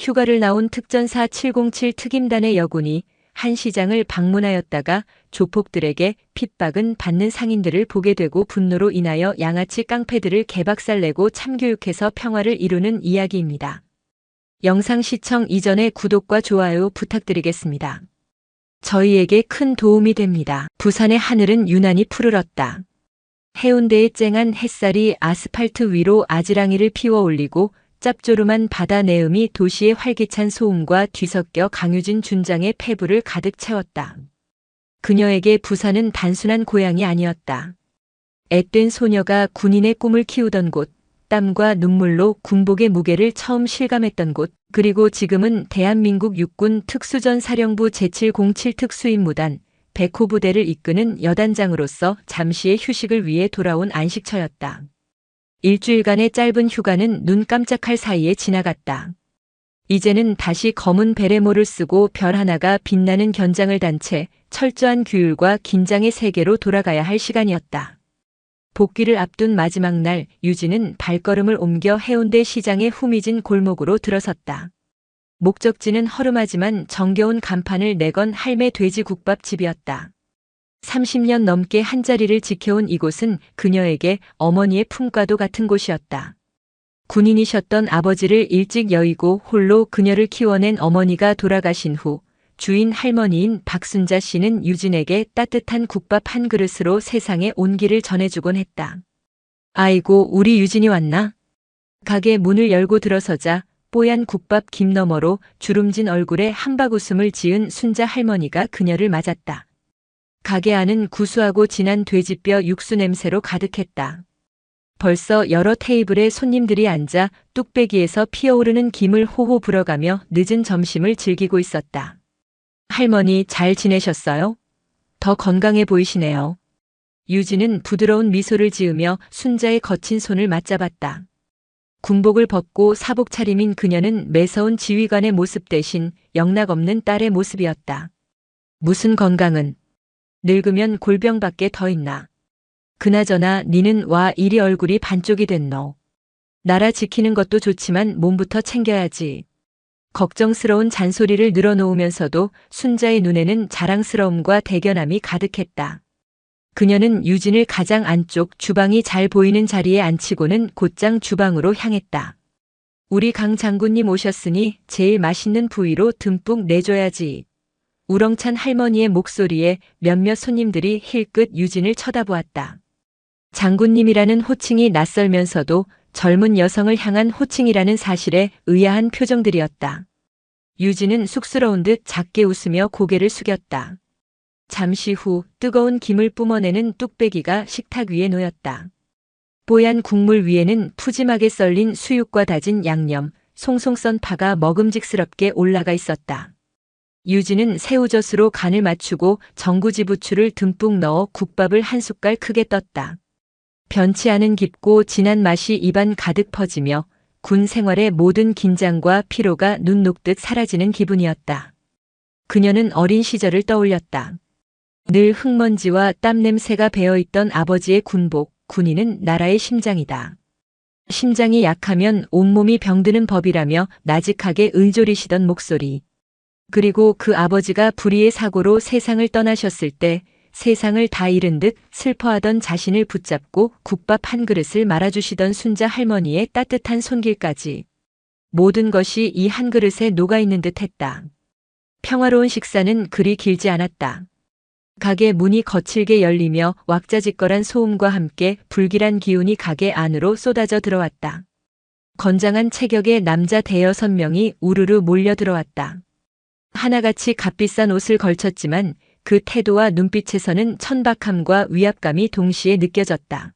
휴가를 나온 특전사 707 특임단의 여군이 한 시장을 방문하였다가 조폭들에게 핍박은 받는 상인들을 보게 되고 분노로 인하여 양아치 깡패들을 개박살내고 참교육해서 평화를 이루는 이야기입니다. 영상 시청 이전에 구독과 좋아요 부탁드리겠습니다. 저희에게 큰 도움이 됩니다. 부산의 하늘은 유난히 푸르렀다. 해운대의 쨍한 햇살이 아스팔트 위로 아지랑이를 피워 올리고 짭조름한 바다 내음이 도시의 활기찬 소음과 뒤섞여 강유진 준장의 폐부를 가득 채웠다. 그녀에게 부산은 단순한 고향이 아니었다. 앳된 소녀가 군인의 꿈을 키우던 곳, 땀과 눈물로 군복의 무게를 처음 실감했던 곳, 그리고 지금은 대한민국 육군 특수전사령부 제707 특수임무단 100호 부대를 이끄는 여단장으로서 잠시의 휴식을 위해 돌아온 안식처였다. 일주일간의 짧은 휴가는 눈 깜짝할 사이에 지나갔다. 이제는 다시 검은 베레모를 쓰고 별 하나가 빛나는 견장을 단 채 철저한 규율과 긴장의 세계로 돌아가야 할 시간이었다. 복귀를 앞둔 마지막 날 유진은 발걸음을 옮겨 해운대 시장의 후미진 골목으로 들어섰다. 목적지는 허름하지만 정겨운 간판을 내건 할매 돼지국밥집이었다. 30년 넘게 한자리를 지켜온 이곳은 그녀에게 어머니의 품과도 같은 곳이었다. 군인이셨던 아버지를 일찍 여의고 홀로 그녀를 키워낸 어머니가 돌아가신 후 주인 할머니인 박순자 씨는 유진에게 따뜻한 국밥 한 그릇으로 세상의 온기를 전해주곤 했다. 아이고, 우리 유진이 왔나? 가게 문을 열고 들어서자 뽀얀 국밥 김 너머로 주름진 얼굴에 한박 웃음을 지은 순자 할머니가 그녀를 맞았다. 가게 안은 구수하고 진한 돼지뼈 육수 냄새로 가득했다. 벌써 여러 테이블에 손님들이 앉아 뚝배기에서 피어오르는 김을 호호 불어가며 늦은 점심을 즐기고 있었다. 할머니 잘 지내셨어요? 더 건강해 보이시네요. 유진은 부드러운 미소를 지으며 순자의 거친 손을 맞잡았다. 군복을 벗고 사복 차림인 그녀는 매서운 지휘관의 모습 대신 영락없는 딸의 모습이었다. 무슨 건강은? 늙으면 골병밖에 더 있나. 그나저나 니는 와 이리 얼굴이 반쪽이 됐노. 나라 지키는 것도 좋지만 몸부터 챙겨야지. 걱정스러운 잔소리를 늘어놓으면서도 순자의 눈에는 자랑스러움과 대견함이 가득했다. 그녀는 유진을 가장 안쪽 주방이 잘 보이는 자리에 앉히고는 곧장 주방으로 향했다. 우리 강 장군님 오셨으니 제일 맛있는 부위로 듬뿍 내줘야지. 우렁찬 할머니의 목소리에 몇몇 손님들이 힐끗 유진을 쳐다보았다. 장군님이라는 호칭이 낯설면서도 젊은 여성을 향한 호칭이라는 사실에 의아한 표정들이었다. 유진은 쑥스러운 듯 작게 웃으며 고개를 숙였다. 잠시 후 뜨거운 김을 뿜어내는 뚝배기가 식탁 위에 놓였다. 뽀얀 국물 위에는 푸짐하게 썰린 수육과 다진 양념, 송송 썬 파가 먹음직스럽게 올라가 있었다. 유진은 새우젓으로 간을 맞추고 전구지 부추를 듬뿍 넣어 국밥을 한 숟갈 크게 떴다. 변치 않은 깊고 진한 맛이 입안 가득 퍼지며 군 생활의 모든 긴장과 피로가 눈 녹듯 사라지는 기분이었다. 그녀는 어린 시절을 떠올렸다. 늘 흙먼지와 땀 냄새가 배어있던 아버지의 군복, 군인은 나라의 심장이다. 심장이 약하면 온몸이 병드는 법이라며 나직하게 을조리시던 목소리. 그리고 그 아버지가 불의의 사고로 세상을 떠나셨을 때 세상을 다 잃은 듯 슬퍼하던 자신을 붙잡고 국밥 한 그릇을 말아주시던 순자 할머니의 따뜻한 손길까지. 모든 것이 이 한 그릇에 녹아있는 듯 했다. 평화로운 식사는 그리 길지 않았다. 가게 문이 거칠게 열리며 왁자지껄한 소음과 함께 불길한 기운이 가게 안으로 쏟아져 들어왔다. 건장한 체격의 남자 대여섯 명이 우르르 몰려 들어왔다. 하나같이 값비싼 옷을 걸쳤지만 그 태도와 눈빛에서는 천박함과 위압감이 동시에 느껴졌다.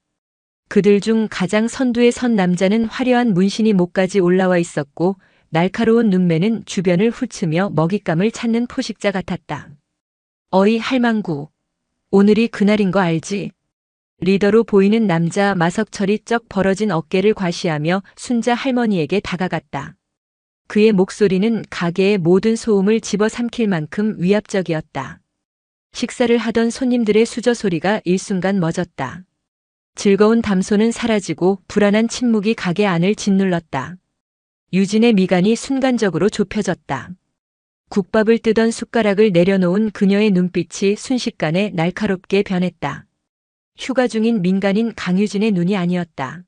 그들 중 가장 선두에 선 남자는 화려한 문신이 목까지 올라와 있었고 날카로운 눈매는 주변을 훑으며 먹잇감을 찾는 포식자 같았다. 어이 할망구, 오늘이 그날인 거 알지? 리더로 보이는 남자 마석철이 쩍 벌어진 어깨를 과시하며 순자 할머니에게 다가갔다. 그의 목소리는 가게의 모든 소음을 집어삼킬 만큼 위압적이었다. 식사를 하던 손님들의 수저 소리가 일순간 멎었다. 즐거운 담소는 사라지고 불안한 침묵이 가게 안을 짓눌렀다. 유진의 미간이 순간적으로 좁혀졌다. 국밥을 뜨던 숟가락을 내려놓은 그녀의 눈빛이 순식간에 날카롭게 변했다. 휴가 중인 민간인 강유진의 눈이 아니었다.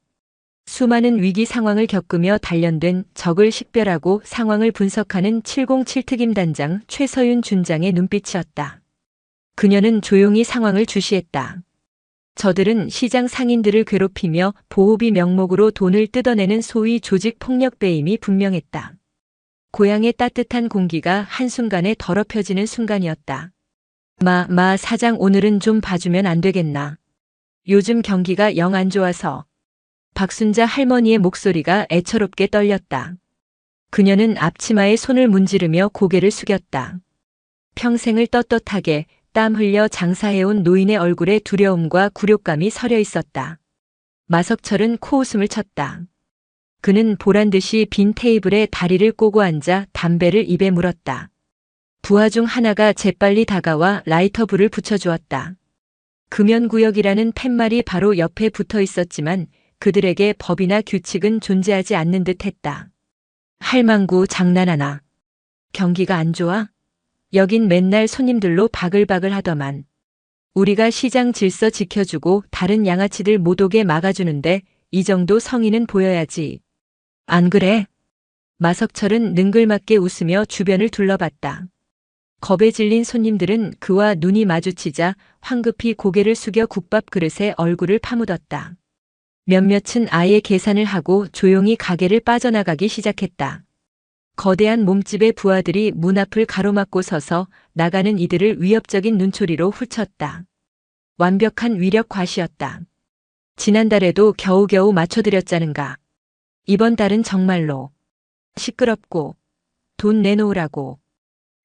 수많은 위기 상황을 겪으며 단련된 적을 식별하고 상황을 분석하는 707 특임단장 최서윤 준장의 눈빛이었다. 그녀는 조용히 상황을 주시했다. 저들은 시장 상인들을 괴롭히며 보호비 명목으로 돈을 뜯어내는 소위 조직폭력배임이 분명했다. 고향의 따뜻한 공기가 한순간에 더럽혀지는 순간이었다. 사장 오늘은 좀 봐주면 안 되겠나. 요즘 경기가 영 안 좋아서. 박순자 할머니의 목소리가 애처롭게 떨렸다. 그녀는 앞치마에 손을 문지르며 고개를 숙였다. 평생을 떳떳하게 땀 흘려 장사해온 노인의 얼굴에 두려움과 굴욕감이 서려 있었다. 마석철은 코웃음을 쳤다. 그는 보란듯이 빈 테이블에 다리를 꼬고 앉아 담배를 입에 물었다. 부하 중 하나가 재빨리 다가와 라이터 불을 붙여주었다. 금연구역이라는 팻말이 바로 옆에 붙어 있었지만 그들에게 법이나 규칙은 존재하지 않는 듯 했다. 할망구 장난하나. 경기가 안 좋아? 여긴 맨날 손님들로 바글바글 하더만. 우리가 시장 질서 지켜주고 다른 양아치들 못 오게 막아주는데 이 정도 성의는 보여야지. 안 그래? 마석철은 능글맞게 웃으며 주변을 둘러봤다. 겁에 질린 손님들은 그와 눈이 마주치자 황급히 고개를 숙여 국밥 그릇에 얼굴을 파묻었다. 몇몇은 아예 계산을 하고 조용히 가게를 빠져나가기 시작했다. 거대한 몸집의 부하들이 문 앞을 가로막고 서서 나가는 이들을 위협적인 눈초리로 훑쳤다. 완벽한 위력 과시였다. 지난달에도 겨우겨우 맞춰드렸자는가. 이번 달은 정말로 시끄럽고 돈 내놓으라고.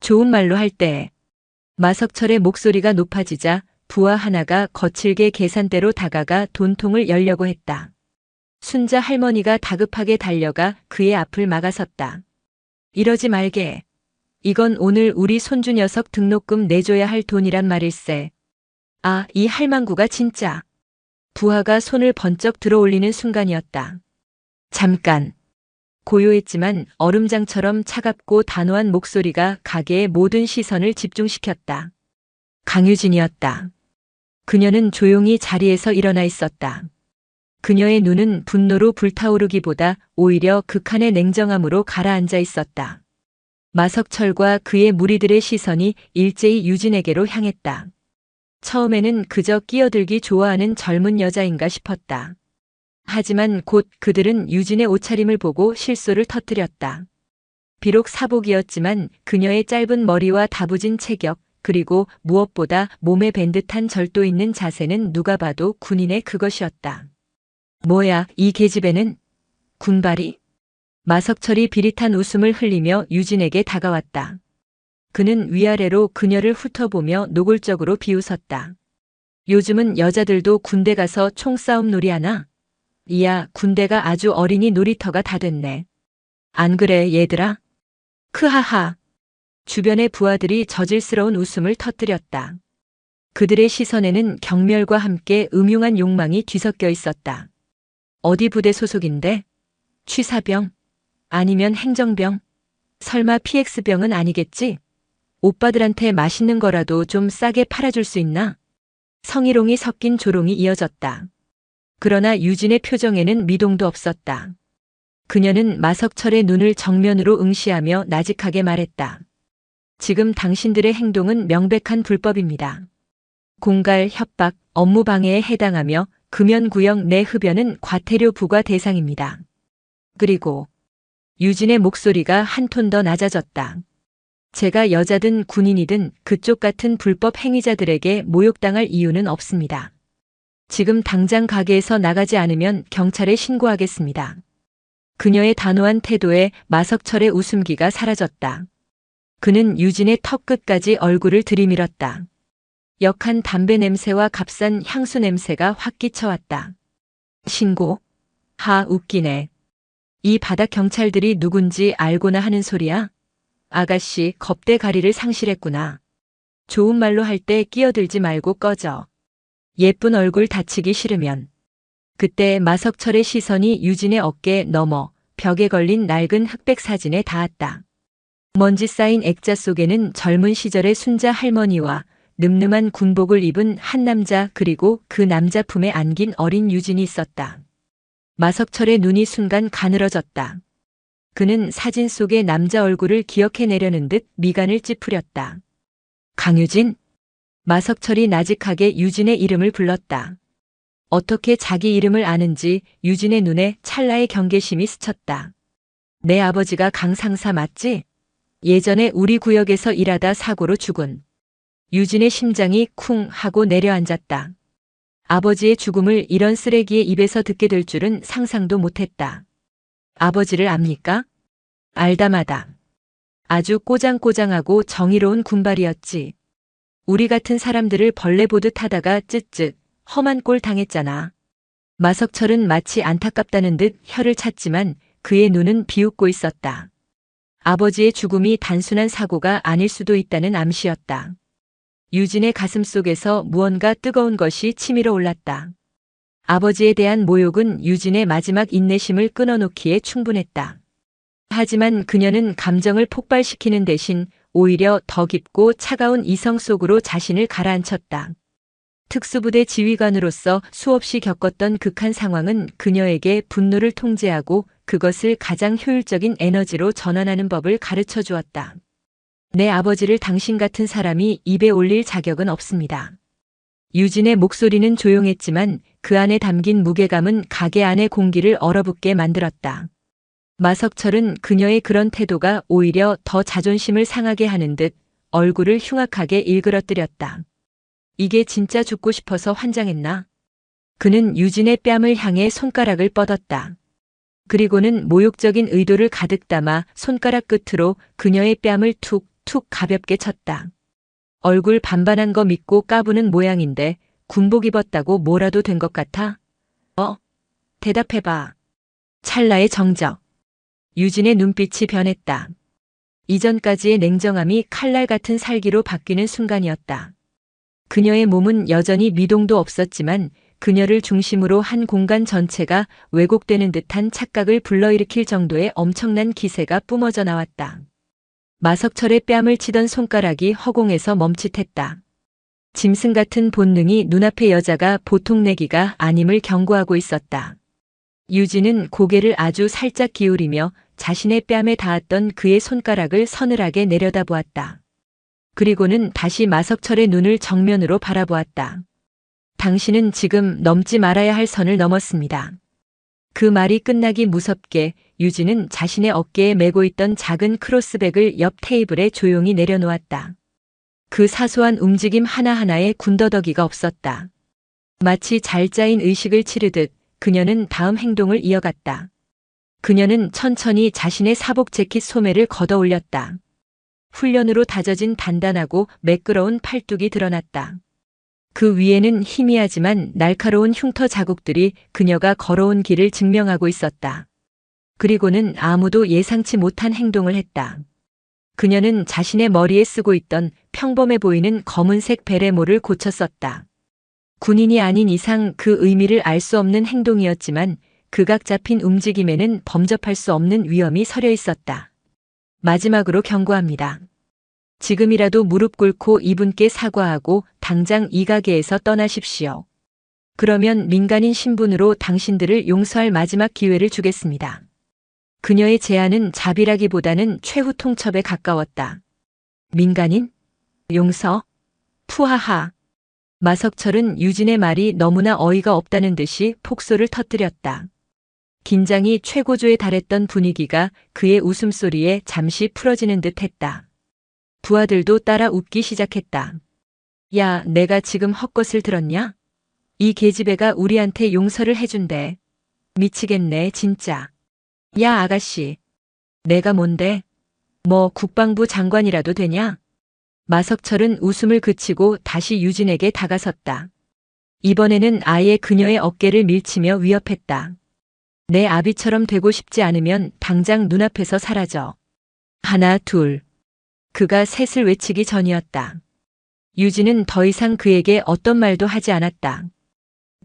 좋은 말로 할 때 마석철의 목소리가 높아지자 부하 하나가 거칠게 계산대로 다가가 돈통을 열려고 했다. 순자 할머니가 다급하게 달려가 그의 앞을 막아섰다. 이러지 말게. 이건 오늘 우리 손주 녀석 등록금 내줘야 할 돈이란 말일세. 아, 이 할망구가 진짜. 부하가 손을 번쩍 들어올리는 순간이었다. 잠깐. 고요했지만 얼음장처럼 차갑고 단호한 목소리가 가게의 모든 시선을 집중시켰다. 강유진이었다. 그녀는 조용히 자리에서 일어나 있었다. 그녀의 눈은 분노로 불타오르기보다 오히려 극한의 냉정함으로 가라앉아 있었다. 마석철과 그의 무리들의 시선이 일제히 유진에게로 향했다. 처음에는 그저 끼어들기 좋아하는 젊은 여자인가 싶었다. 하지만 곧 그들은 유진의 옷차림을 보고 실소를 터뜨렸다. 비록 사복이었지만 그녀의 짧은 머리와 다부진 체격, 그리고 무엇보다 몸에 밴 듯한 절도 있는 자세는 누가 봐도 군인의 그것이었다. 뭐야, 이 계집애는? 군발이? 마석철이 비릿한 웃음을 흘리며 유진에게 다가왔다. 그는 위아래로 그녀를 훑어보며 노골적으로 비웃었다. 요즘은 여자들도 군대 가서 총싸움 놀이하나? 이야, 군대가 아주 어린이 놀이터가 다 됐네. 안 그래, 얘들아? 크하하. 주변의 부하들이 저질스러운 웃음을 터뜨렸다. 그들의 시선에는 경멸과 함께 음흉한 욕망이 뒤섞여 있었다. 어디 부대 소속인데? 취사병? 아니면 행정병? 설마 PX병은 아니겠지? 오빠들한테 맛있는 거라도 좀 싸게 팔아줄 수 있나? 성희롱이 섞인 조롱이 이어졌다. 그러나 유진의 표정에는 미동도 없었다. 그녀는 마석철의 눈을 정면으로 응시하며 나직하게 말했다. 지금 당신들의 행동은 명백한 불법입니다. 공갈, 협박, 업무 방해에 해당하며 금연구역 내 흡연은 과태료 부과 대상입니다. 그리고 유진의 목소리가 한 톤 더 낮아졌다. 제가 여자든 군인이든 그쪽 같은 불법 행위자들에게 모욕당할 이유는 없습니다. 지금 당장 가게에서 나가지 않으면 경찰에 신고하겠습니다. 그녀의 단호한 태도에 마석철의 웃음기가 사라졌다. 그는 유진의 턱끝까지 얼굴을 들이밀었다. 역한 담배 냄새와 값싼 향수 냄새가 확 끼쳐왔다. 신고? 하, 웃기네. 이 바닥 경찰들이 누군지 알고나 하는 소리야? 아가씨, 겁대가리를 상실했구나. 좋은 말로 할 때 끼어들지 말고 꺼져. 예쁜 얼굴 다치기 싫으면. 그때 마석철의 시선이 유진의 어깨에 넘어 벽에 걸린 낡은 흑백 사진에 닿았다. 먼지 쌓인 액자 속에는 젊은 시절의 순자 할머니와 늠름한 군복을 입은 한 남자, 그리고 그 남자 품에 안긴 어린 유진이 있었다. 마석철의 눈이 순간 가늘어졌다. 그는 사진 속의 남자 얼굴을 기억해내려는 듯 미간을 찌푸렸다. 강유진? 마석철이 나직하게 유진의 이름을 불렀다. 어떻게 자기 이름을 아는지 유진의 눈에 찰나의 경계심이 스쳤다. 내 아버지가 강 상사 맞지? 예전에 우리 구역에서 일하다 사고로 죽은. 유진의 심장이 쿵 하고 내려앉았다. 아버지의 죽음을 이런 쓰레기의 입에서 듣게 될 줄은 상상도 못했다. 아버지를 압니까? 알다마다. 아주 꼬장꼬장하고 정의로운 군발이었지. 우리 같은 사람들을 벌레 보듯 하다가 쯧쯧 험한 꼴 당했잖아. 마석철은 마치 안타깝다는 듯 혀를 찼지만 그의 눈은 비웃고 있었다. 아버지의 죽음이 단순한 사고가 아닐 수도 있다는 암시였다. 유진의 가슴 속에서 무언가 뜨거운 것이 치밀어 올랐다. 아버지에 대한 모욕은 유진의 마지막 인내심을 끊어놓기에 충분했다. 하지만 그녀는 감정을 폭발시키는 대신 오히려 더 깊고 차가운 이성 속으로 자신을 가라앉혔다. 특수부대 지휘관으로서 수없이 겪었던 극한 상황은 그녀에게 분노를 통제하고 그것을 가장 효율적인 에너지로 전환하는 법을 가르쳐 주었다. 내 아버지를 당신 같은 사람이 입에 올릴 자격은 없습니다. 유진의 목소리는 조용했지만 그 안에 담긴 무게감은 가게 안의 공기를 얼어붙게 만들었다. 마석철은 그녀의 그런 태도가 오히려 더 자존심을 상하게 하는 듯 얼굴을 흉악하게 일그러뜨렸다. 이게 진짜 죽고 싶어서 환장했나? 그는 유진의 뺨을 향해 손가락을 뻗었다. 그리고는 모욕적인 의도를 가득 담아 손가락 끝으로 그녀의 뺨을 툭툭 가볍게 쳤다. 얼굴 반반한 거 믿고 까부는 모양인데 군복 입었다고 뭐라도 된 것 같아? 대답해봐. 찰나의 정적. 유진의 눈빛이 변했다. 이전까지의 냉정함이 칼날 같은 살기로 바뀌는 순간이었다. 그녀의 몸은 여전히 미동도 없었지만 그녀를 중심으로 한 공간 전체가 왜곡되는 듯한 착각을 불러일으킬 정도의 엄청난 기세가 뿜어져 나왔다. 마석철의 뺨을 치던 손가락이 허공에서 멈칫했다. 짐승 같은 본능이 눈앞의 여자가 보통 내기가 아님을 경고하고 있었다. 유진은 고개를 아주 살짝 기울이며 자신의 뺨에 닿았던 그의 손가락을 서늘하게 내려다보았다. 그리고는 다시 마석철의 눈을 정면으로 바라보았다. 당신은 지금 넘지 말아야 할 선을 넘었습니다. 그 말이 끝나기 무섭게 유진은 자신의 어깨에 메고 있던 작은 크로스백을 옆 테이블에 조용히 내려놓았다. 그 사소한 움직임 하나하나에 군더더기가 없었다. 마치 잘 짜인 의식을 치르듯 그녀는 다음 행동을 이어갔다. 그녀는 천천히 자신의 사복 재킷 소매를 걷어 올렸다. 훈련으로 다져진 단단하고 매끄러운 팔뚝이 드러났다. 그 위에는 희미하지만 날카로운 흉터 자국들이 그녀가 걸어온 길을 증명하고 있었다. 그리고는 아무도 예상치 못한 행동을 했다. 그녀는 자신의 머리에 쓰고 있던 평범해 보이는 검은색 베레모를 고쳐 썼다. 군인이 아닌 이상 그 의미를 알 수 없는 행동이었지만 극악 잡힌 움직임에는 범접할 수 없는 위험이 서려 있었다. 마지막으로 경고합니다. 지금이라도 무릎 꿇고 이분께 사과하고 당장 이 가게에서 떠나십시오. 그러면 민간인 신분으로 당신들을 용서할 마지막 기회를 주겠습니다. 그녀의 제안은 자비라기보다는 최후 통첩에 가까웠다. 민간인? 용서? 푸하하. 마석철은 유진의 말이 너무나 어이가 없다는 듯이 폭소를 터뜨렸다. 긴장이 최고조에 달했던 분위기가 그의 웃음소리에 잠시 풀어지는 듯 했다. 부하들도 따라 웃기 시작했다. 야, 내가 지금 헛것을 들었냐? 이 계집애가 우리한테 용서를 해준대. 미치겠네, 진짜. 야, 아가씨. 내가 뭔데? 뭐 국방부 장관이라도 되냐? 마석철은 웃음을 그치고 다시 유진에게 다가섰다. 이번에는 아예 그녀의 어깨를 밀치며 위협했다. 내 아비처럼 되고 싶지 않으면 당장 눈앞에서 사라져. 하나, 둘. 그가 셋을 외치기 전이었다. 유진은 더 이상 그에게 어떤 말도 하지 않았다.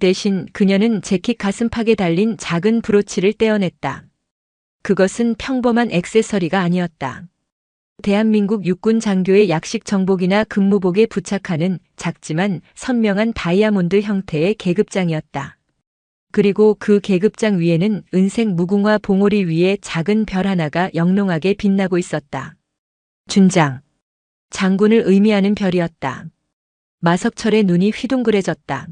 대신 그녀는 재킷 가슴팍에 달린 작은 브로치를 떼어냈다. 그것은 평범한 액세서리가 아니었다. 대한민국 육군 장교의 약식 정복이나 근무복에 부착하는 작지만 선명한 다이아몬드 형태의 계급장이었다. 그리고 그 계급장 위에는 은색 무궁화 봉오리 위에 작은 별 하나가 영롱하게 빛나고 있었다. 준장. 장군을 의미하는 별이었다. 마석철의 눈이 휘둥그레졌다.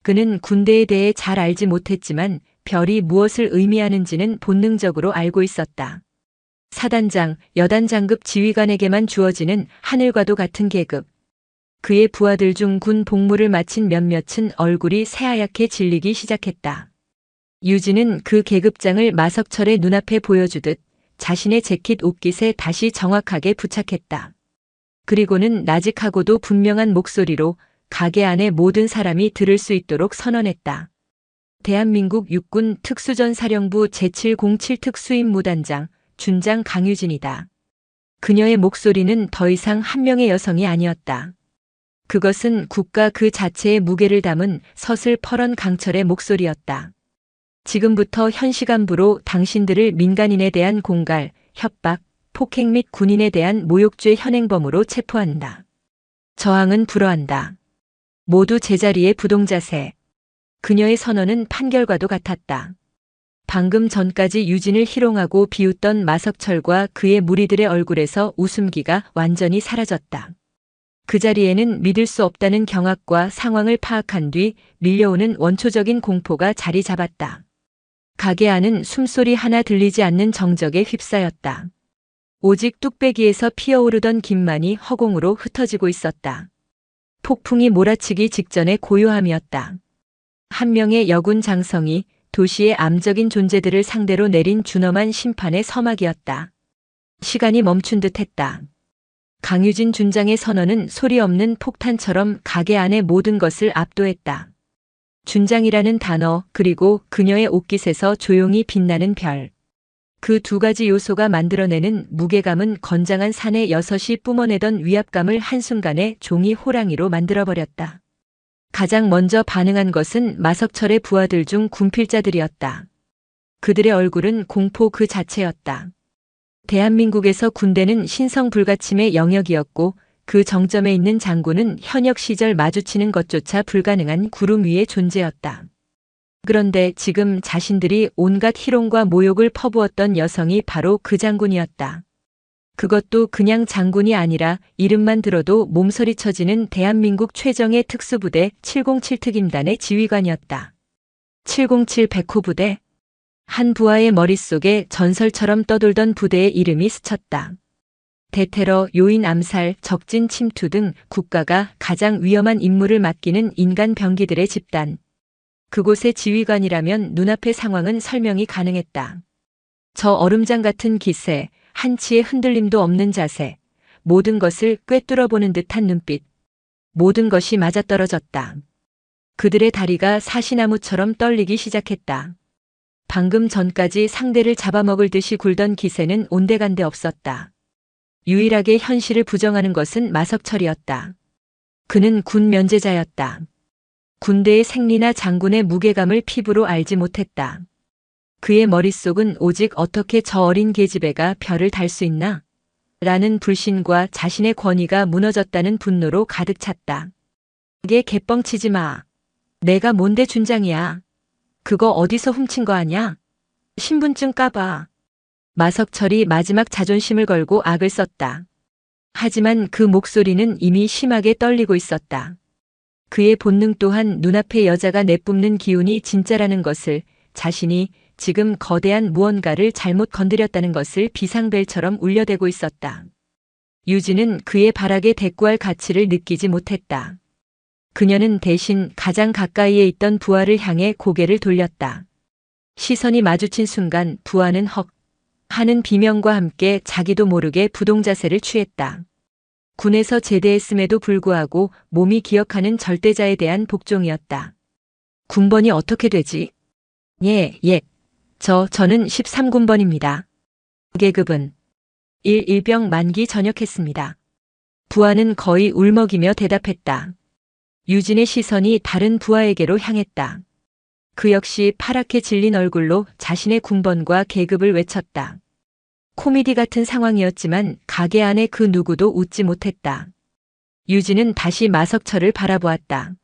그는 군대에 대해 잘 알지 못했지만 별이 무엇을 의미하는지는 본능적으로 알고 있었다. 사단장, 여단장급 지휘관에게만 주어지는 하늘과도 같은 계급. 그의 부하들 중 군 복무를 마친 몇몇은 얼굴이 새하얗게 질리기 시작했다. 유진은 그 계급장을 마석철의 눈앞에 보여주듯 자신의 재킷 옷깃에 다시 정확하게 부착했다. 그리고는 나직하고도 분명한 목소리로 가게 안의 모든 사람이 들을 수 있도록 선언했다. 대한민국 육군 특수전사령부 제707 특수임무단장 준장 강유진이다. 그녀의 목소리는 더 이상 한 명의 여성이 아니었다. 그것은 국가 그 자체의 무게를 담은 서슬퍼런 강철의 목소리였다. 지금부터 현 시간부로 당신들을 민간인에 대한 공갈, 협박, 폭행 및 군인에 대한 모욕죄 현행범으로 체포한다. 저항은 불허한다. 모두 제자리에 부동자세. 그녀의 선언은 판결과도 같았다. 방금 전까지 유진을 희롱하고 비웃던 마석철과 그의 무리들의 얼굴에서 웃음기가 완전히 사라졌다. 그 자리에는 믿을 수 없다는 경악과 상황을 파악한 뒤 밀려오는 원초적인 공포가 자리 잡았다. 가게 안은 숨소리 하나 들리지 않는 정적에 휩싸였다. 오직 뚝배기에서 피어오르던 김만이 허공으로 흩어지고 있었다. 폭풍이 몰아치기 직전의 고요함이었다. 한 명의 여군 장성이 도시의 암적인 존재들을 상대로 내린 준엄한 심판의 서막이었다. 시간이 멈춘 듯 했다. 강유진 준장의 선언은 소리 없는 폭탄처럼 가게 안의 모든 것을 압도했다. 준장이라는 단어, 그리고 그녀의 옷깃에서 조용히 빛나는 별. 그 두 가지 요소가 만들어내는 무게감은 건장한 산의 여섯이 뿜어내던 위압감을 한순간에 종이 호랑이로 만들어버렸다. 가장 먼저 반응한 것은 마석철의 부하들 중 군필자들이었다. 그들의 얼굴은 공포 그 자체였다. 대한민국에서 군대는 신성불가침의 영역이었고 그 정점에 있는 장군은 현역 시절 마주치는 것조차 불가능한 구름 위의 존재였다. 그런데 지금 자신들이 온갖 희롱과 모욕을 퍼부었던 여성이 바로 그 장군이었다. 그것도 그냥 장군이 아니라 이름만 들어도 몸서리 쳐지는 대한민국 최정예 특수부대 707 특임단의 지휘관이었다. 707 백호부대. 한 부하의 머릿속에 전설처럼 떠돌던 부대의 이름이 스쳤다. 대테러, 요인 암살, 적진 침투 등 국가가 가장 위험한 임무를 맡기는 인간 병기들의 집단. 그곳의 지휘관이라면 눈앞의 상황은 설명이 가능했다. 저 얼음장 같은 기세, 한치의 흔들림도 없는 자세, 모든 것을 꿰뚫어보는 듯한 눈빛. 모든 것이 맞아떨어졌다. 그들의 다리가 사시나무처럼 떨리기 시작했다. 방금 전까지 상대를 잡아먹을 듯이 굴던 기세는 온데간데 없었다. 유일하게 현실을 부정하는 것은 마석철이었다. 그는 군 면제자였다. 군대의 생리나 장군의 무게감을 피부로 알지 못했다. 그의 머릿속은 오직 어떻게 저 어린 계집애가 별을 달 수 있나? 라는 불신과 자신의 권위가 무너졌다는 분노로 가득 찼다. 그게 개뻥치지 마. 내가 뭔데 준장이야. 그거 어디서 훔친 거 아냐? 신분증 까봐. 마석철이 마지막 자존심을 걸고 악을 썼다. 하지만 그 목소리는 이미 심하게 떨리고 있었다. 그의 본능 또한 눈앞의 여자가 내뿜는 기운이 진짜라는 것을, 자신이 지금 거대한 무언가를 잘못 건드렸다는 것을 비상벨처럼 울려대고 있었다. 유진은 그의 발악에 대꾸할 가치를 느끼지 못했다. 그녀는 대신 가장 가까이에 있던 부하를 향해 고개를 돌렸다. 시선이 마주친 순간 부하는 헉 하는 비명과 함께 자기도 모르게 부동자세를 취했다. 군에서 제대했음에도 불구하고 몸이 기억하는 절대자에 대한 복종이었다. 군번이 어떻게 되지? 예. 저는 13군번입니다. 계급은 1병 만기 전역했습니다. 부하는 거의 울먹이며 대답했다. 유진의 시선이 다른 부하에게로 향했다. 그 역시 파랗게 질린 얼굴로 자신의 군번과 계급을 외쳤다. 코미디 같은 상황이었지만 가게 안에 그 누구도 웃지 못했다. 유진은 다시 마석철을 바라보았다.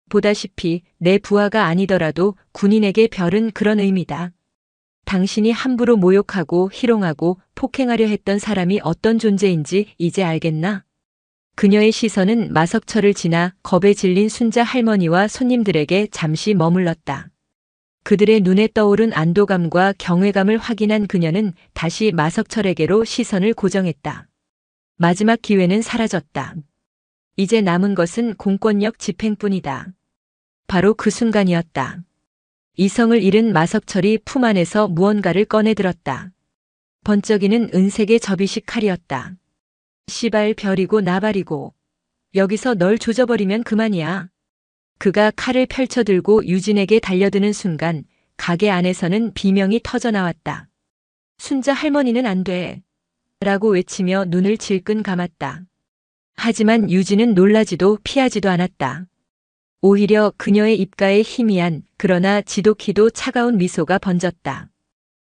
보다시피 내 부하가 아니더라도 군인에게 별은 그런 의미다. 당신이 함부로 모욕하고 희롱하고 폭행하려 했던 사람이 어떤 존재인지 이제 알겠나? 그녀의 시선은 마석철을 지나 겁에 질린 순자 할머니와 손님들에게 잠시 머물렀다. 그들의 눈에 떠오른 안도감과 경외감을 확인한 그녀는 다시 마석철에게로 시선을 고정했다. 마지막 기회는 사라졌다. 이제 남은 것은 공권력 집행뿐이다. 바로 그 순간이었다. 이성을 잃은 마석철이 품 안에서 무언가를 꺼내들었다. 번쩍이는 은색의 접이식 칼이었다. 시발 별이고 나발이고 여기서 널 조져버리면 그만이야. 그가 칼을 펼쳐들고 유진에게 달려드는 순간 가게 안에서는 비명이 터져나왔다. 순자 할머니는 안 돼. 라고 외치며 눈을 질끈 감았다. 하지만 유진은 놀라지도 피하지도 않았다. 오히려 그녀의 입가에 희미한 그러나 지독히도 차가운 미소가 번졌다.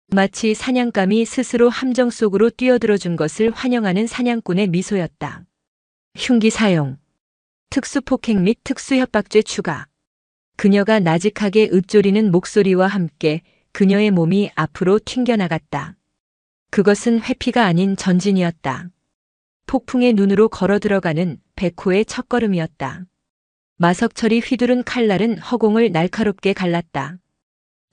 마치 사냥감이 스스로 함정 속으로 뛰어들어 준 것을 환영하는 사냥꾼의 미소였다. 흉기 사용, 특수폭행 및 특수협박죄 추가. 그녀가 나직하게 읊조리는 목소리와 함께 그녀의 몸이 앞으로 튕겨나갔다. 그것은 회피가 아닌 전진이었다. 폭풍의 눈으로 걸어 들어가는 백호의 첫걸음이었다. 마석철이 휘두른 칼날은 허공을 날카롭게 갈랐다.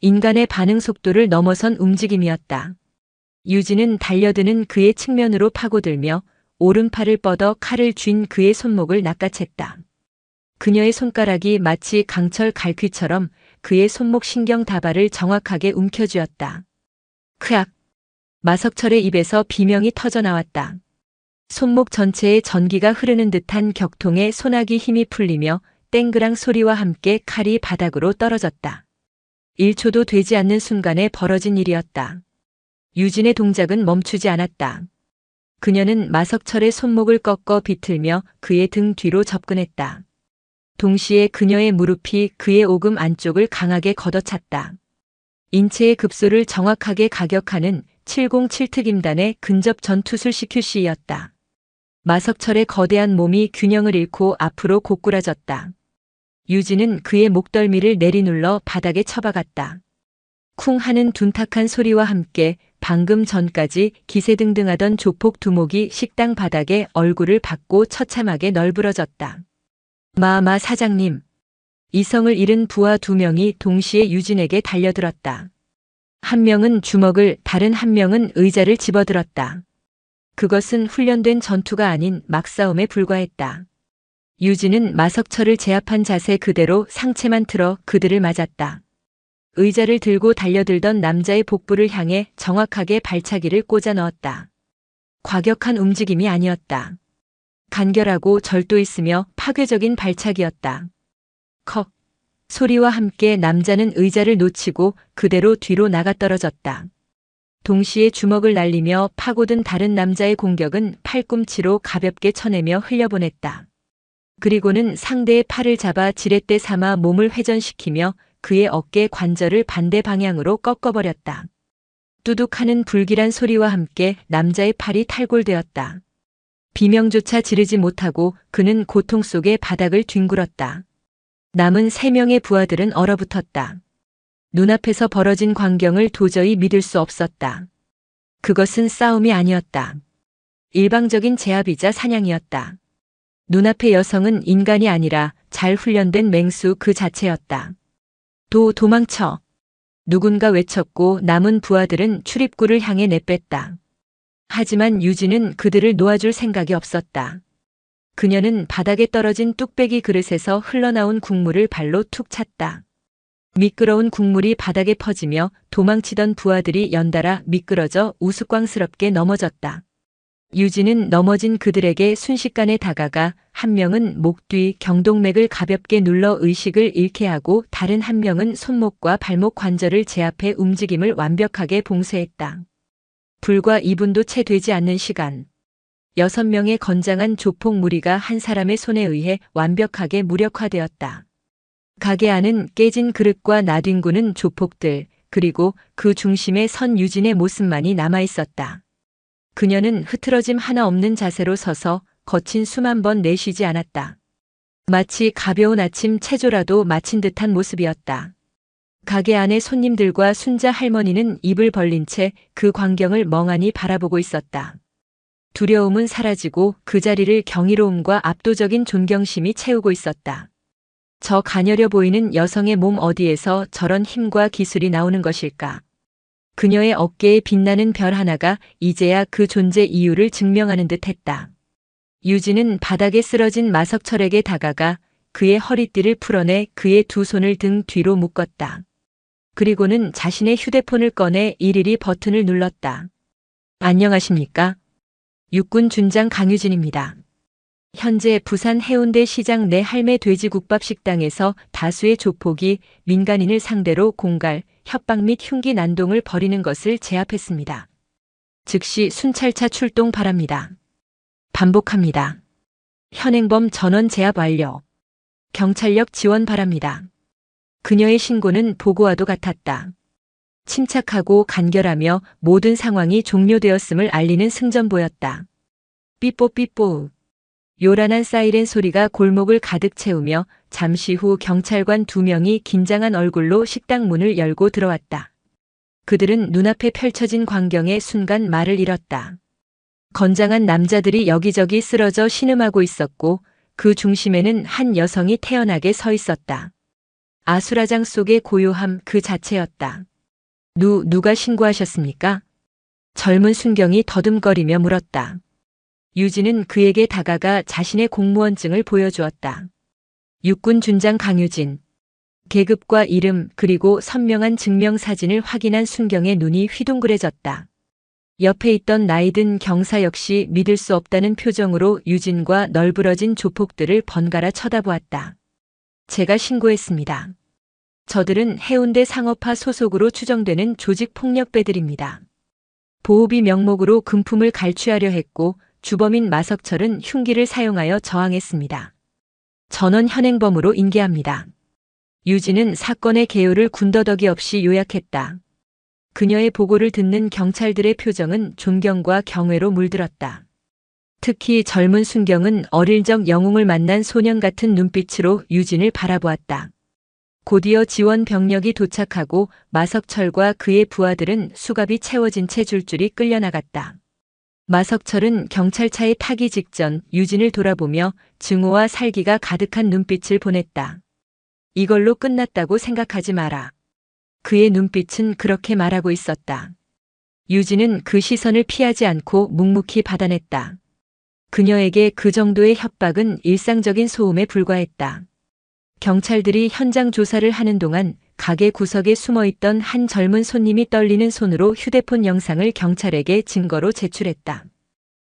인간의 반응 속도를 넘어선 움직임이었다. 유진은 달려드는 그의 측면으로 파고들며 오른팔을 뻗어 칼을 쥔 그의 손목을 낚아챘다. 그녀의 손가락이 마치 강철 갈퀴처럼 그의 손목 신경 다발을 정확하게 움켜쥐었다. 크악! 마석철의 입에서 비명이 터져나왔다. 손목 전체에 전기가 흐르는 듯한 격통에 소나기 힘이 풀리며 땡그랑 소리와 함께 칼이 바닥으로 떨어졌다. 1초도 되지 않는 순간에 벌어진 일이었다. 유진의 동작은 멈추지 않았다. 그녀는 마석철의 손목을 꺾어 비틀며 그의 등 뒤로 접근했다. 동시에 그녀의 무릎이 그의 오금 안쪽을 강하게 걷어찼다. 인체의 급소를 정확하게 가격하는 707 특임단의 근접 전투술 CQC였다. 마석철의 거대한 몸이 균형을 잃고 앞으로 고꾸라졌다. 유진은 그의 목덜미를 내리눌러 바닥에 처박았다. 쿵 하는 둔탁한 소리와 함께 방금 전까지 기세등등하던 조폭 두목이 식당 바닥에 얼굴을 받고 처참하게 널브러졌다. 마마 사장님. 이성을 잃은 부하 2명이 동시에 유진에게 달려들었다. 한 명은 주먹을, 다른 한 명은 의자를 집어들었다. 그것은 훈련된 전투가 아닌 막싸움에 불과했다. 유진은 마석철을 제압한 자세 그대로 상체만 틀어 그들을 맞았다. 의자를 들고 달려들던 남자의 복부를 향해 정확하게 발차기를 꽂아 넣었다. 과격한 움직임이 아니었다. 간결하고 절도 있으며 파괴적인 발차기였다. 컥! 소리와 함께 남자는 의자를 놓치고 그대로 뒤로 나가떨어졌다. 동시에 주먹을 날리며 파고든 다른 남자의 공격은 팔꿈치로 가볍게 쳐내며 흘려보냈다. 그리고는 상대의 팔을 잡아 지렛대 삼아 몸을 회전시키며 그의 어깨 관절을 반대 방향으로 꺾어버렸다. 뚜둑하는 불길한 소리와 함께 남자의 팔이 탈골되었다. 비명조차 지르지 못하고 그는 고통 속에 바닥을 뒹굴었다. 남은 3명의 부하들은 얼어붙었다. 눈앞에서 벌어진 광경을 도저히 믿을 수 없었다. 그것은 싸움이 아니었다. 일방적인 제압이자 사냥이었다. 눈앞의 여성은 인간이 아니라 잘 훈련된 맹수 그 자체였다. 도망쳐. 누군가 외쳤고 남은 부하들은 출입구를 향해 내뺐다. 하지만 유진은 그들을 놓아줄 생각이 없었다. 그녀는 바닥에 떨어진 뚝배기 그릇에서 흘러나온 국물을 발로 툭 찼다. 미끄러운 국물이 바닥에 퍼지며 도망치던 부하들이 연달아 미끄러져 우스꽝스럽게 넘어졌다. 유진은 넘어진 그들에게 순식간에 다가가 한 명은 목 뒤 경동맥을 가볍게 눌러 의식을 잃게 하고 다른 한 명은 손목과 발목 관절을 제압해 움직임을 완벽하게 봉쇄했다. 불과 2분도 채 되지 않는 시간. 6명의 건장한 조폭 무리가 한 사람의 손에 의해 완벽하게 무력화되었다. 가게 안은 깨진 그릇과 나뒹구는 조폭들, 그리고 그 중심에 선 유진의 모습만이 남아 있었다. 그녀는 흐트러짐 하나 없는 자세로 서서 거친 숨 한 번 내쉬지 않았다. 마치 가벼운 아침 체조라도 마친 듯한 모습이었다. 가게 안의 손님들과 순자 할머니는 입을 벌린 채 그 광경을 멍하니 바라보고 있었다. 두려움은 사라지고 그 자리를 경이로움과 압도적인 존경심이 채우고 있었다. 저 가녀려 보이는 여성의 몸 어디에서 저런 힘과 기술이 나오는 것일까? 그녀의 어깨에 빛나는 별 하나가 이제야 그 존재 이유를 증명하는 듯 했다. 유진은 바닥에 쓰러진 마석철에게 다가가 그의 허리띠를 풀어내 그의 두 손을 등 뒤로 묶었다. 그리고는 자신의 휴대폰을 꺼내 일일이 버튼을 눌렀다. 안녕하십니까? 육군 준장 강유진입니다. 현재 부산 해운대 시장 내 할매 돼지국밥 식당에서 다수의 조폭이 민간인을 상대로 공갈, 협박 및 흉기 난동을 벌이는 것을 제압했습니다. 즉시 순찰차 출동 바랍니다. 반복합니다. 현행범 전원 제압 완료. 경찰력 지원 바랍니다. 그녀의 신고는 보고와도 같았다. 침착하고 간결하며 모든 상황이 종료되었음을 알리는 승전보였다. 삐뽀삐뽀. 요란한 사이렌 소리가 골목을 가득 채우며 잠시 후 경찰관 2명이 긴장한 얼굴로 식당 문을 열고 들어왔다. 그들은 눈앞에 펼쳐진 광경에 순간 말을 잃었다. 건장한 남자들이 여기저기 쓰러져 신음하고 있었고 그 중심에는 한 여성이 태연하게 서 있었다. 아수라장 속의 고요함 그 자체였다. 누가 신고하셨습니까? 젊은 순경이 더듬거리며 물었다. 유진은 그에게 다가가 자신의 공무원증을 보여주었다. 육군 준장 강유진. 계급과 이름 그리고 선명한 증명사진을 확인한 순경의 눈이 휘둥그레졌다. 옆에 있던 나이든 경사 역시 믿을 수 없다는 표정으로 유진과 널브러진 조폭들을 번갈아 쳐다보았다. 제가 신고했습니다. 저들은 해운대 상업화 소속으로 추정되는 조직폭력배들입니다. 보호비 명목으로 금품을 갈취하려 했고 주범인 마석철은 흉기를 사용하여 저항했습니다. 전원 현행범으로 인계합니다. 유진은 사건의 개요를 군더더기 없이 요약했다. 그녀의 보고를 듣는 경찰들의 표정은 존경과 경외로 물들었다. 특히 젊은 순경은 어릴 적 영웅을 만난 소년 같은 눈빛으로 유진을 바라보았다. 곧이어 지원 병력이 도착하고 마석철과 그의 부하들은 수갑이 채워진 채 줄줄이 끌려나갔다. 마석철은 경찰차에 타기 직전 유진을 돌아보며 증오와 살기가 가득한 눈빛을 보냈다. 이걸로 끝났다고 생각하지 마라. 그의 눈빛은 그렇게 말하고 있었다. 유진은 그 시선을 피하지 않고 묵묵히 받아냈다. 그녀에게 그 정도의 협박은 일상적인 소음에 불과했다. 경찰들이 현장 조사를 하는 동안 가게 구석에 숨어있던 한 젊은 손님이 떨리는 손으로 휴대폰 영상을 경찰에게 증거로 제출했다.